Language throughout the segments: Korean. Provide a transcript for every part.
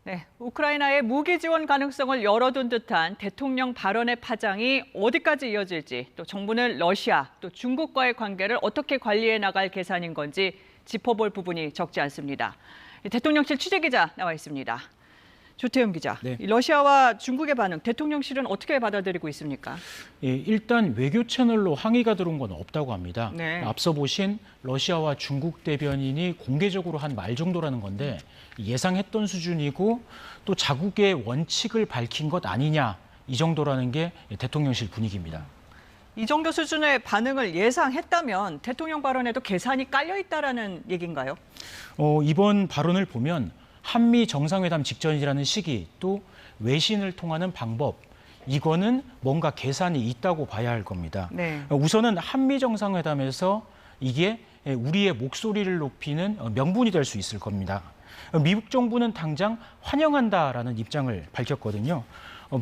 네, 우크라이나의 무기 지원 가능성을 열어둔 듯한 대통령 발언의 파장이 어디까지 이어질지, 또 정부는 러시아, 또 중국과의 관계를 어떻게 관리해 나갈 계산인 건지 짚어볼 부분이 적지 않습니다. 대통령실 취재기자 나와 있습니다. 조태영 기자, 네. 러시아와 중국의 반응, 대통령실은 어떻게 받아들이고 있습니까? 예, 일단 외교 채널로 항의가 들어온 건 없다고 합니다. 네. 앞서 보신 러시아와 중국 대변인이 공개적으로 한 말 정도라는 건데 예상했던 수준이고 또 자국의 원칙을 밝힌 것 아니냐 이 정도라는 게 대통령실 분위기입니다. 이 정도 수준의 반응을 예상했다면 대통령 발언에도 계산이 깔려 있다라는 얘기인가요? 이번 발언을 보면 한미 정상회담 직전이라는 시기 또 외신을 통하는 방법 이거는 뭔가 계산이 있다고 봐야 할 겁니다. 네. 우선은 한미 정상회담에서 이게 우리의 목소리를 높이는 명분이 될 수 있을 겁니다. 미국 정부는 당장 환영한다라는 입장을 밝혔거든요.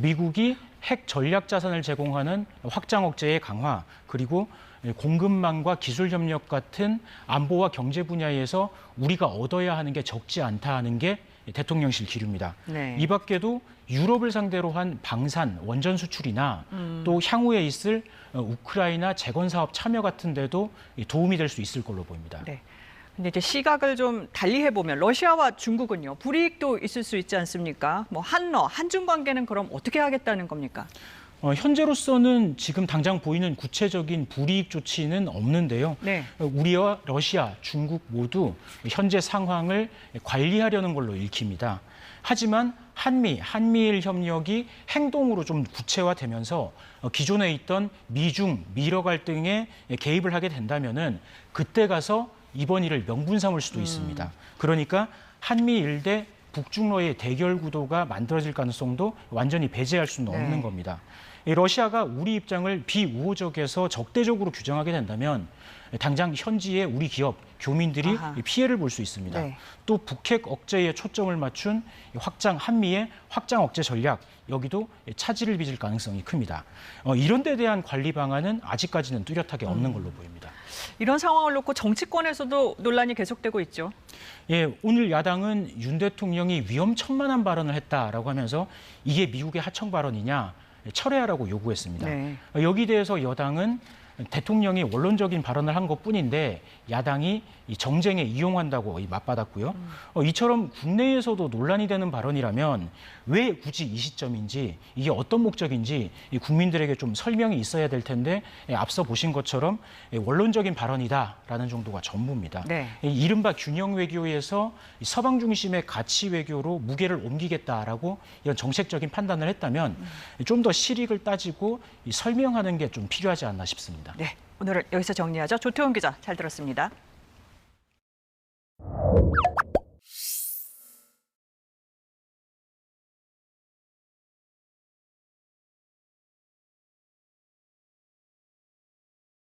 미국이 핵 전략 자산을 제공하는 확장 억제의 강화 그리고 공급망과 기술 협력 같은 안보와 경제 분야에서 우리가 얻어야 하는 게 적지 않다 하는 게 대통령실 기류입니다. 네. 이 밖에도 유럽을 상대로 한 방산, 원전 수출이나 또 향후에 있을 우크라이나 재건 사업 참여 같은 데도 도움이 될 수 있을 걸로 보입니다. 네. 근데 이제 시각을 좀 달리 해보면 러시아와 중국은요, 불이익도 있을 수 있지 않습니까? 뭐 한중 관계는 그럼 어떻게 하겠다는 겁니까? 현재로서는 지금 당장 보이는 구체적인 불이익 조치는 없는데요. 네. 우리와 러시아, 중국 모두 현재 상황을 관리하려는 걸로 읽힙니다. 하지만 한미일 협력이 행동으로 좀 구체화되면서 기존에 있던 미중, 미러 갈등에 개입을 하게 된다면은 그때 가서 이번 일을 명분 삼을 수도 있습니다. 그러니까 한미일 대 북중러의 대결 구도가 만들어질 가능성도 완전히 배제할 수는 없는 네. 겁니다. 러시아가 우리 입장을 비우호적에서 적대적으로 규정하게 된다면 당장 현지의 우리 기업, 교민들이 아하. 피해를 볼 수 있습니다. 네. 또 북핵 억제에 초점을 맞춘 한미의 확장 억제 전략, 여기도 차질을 빚을 가능성이 큽니다. 이런 데 대한 관리 방안은 아직까지는 뚜렷하게 없는 걸로 보입니다. 이런 상황을 놓고 정치권에서도 논란이 계속되고 있죠. 예, 오늘 야당은 윤 대통령이 위험천만한 발언을 했다라고 하면서 이게 미국의 하청 발언이냐 철회하라고 요구했습니다. 네. 여기 대해서 여당은 대통령이 원론적인 발언을 한 것뿐인데 야당이 이 정쟁에 이용한다고 맞받았고요. 이처럼 국내에서도 논란이 되는 발언이라면 왜 굳이 이 시점인지 이게 어떤 목적인지 이 국민들에게 좀 설명이 있어야 될 텐데 앞서 보신 것처럼 원론적인 발언이다라는 정도가 전부입니다. 네. 이른바 균형 외교에서 서방 중심의 가치 외교로 무게를 옮기겠다라고 이런 정책적인 판단을 했다면 좀 더 실익을 따지고 설명하는 게 좀 필요하지 않나 싶습니다. 네. 오늘은 여기서 정리하죠. 조태원 기자 잘 들었습니다.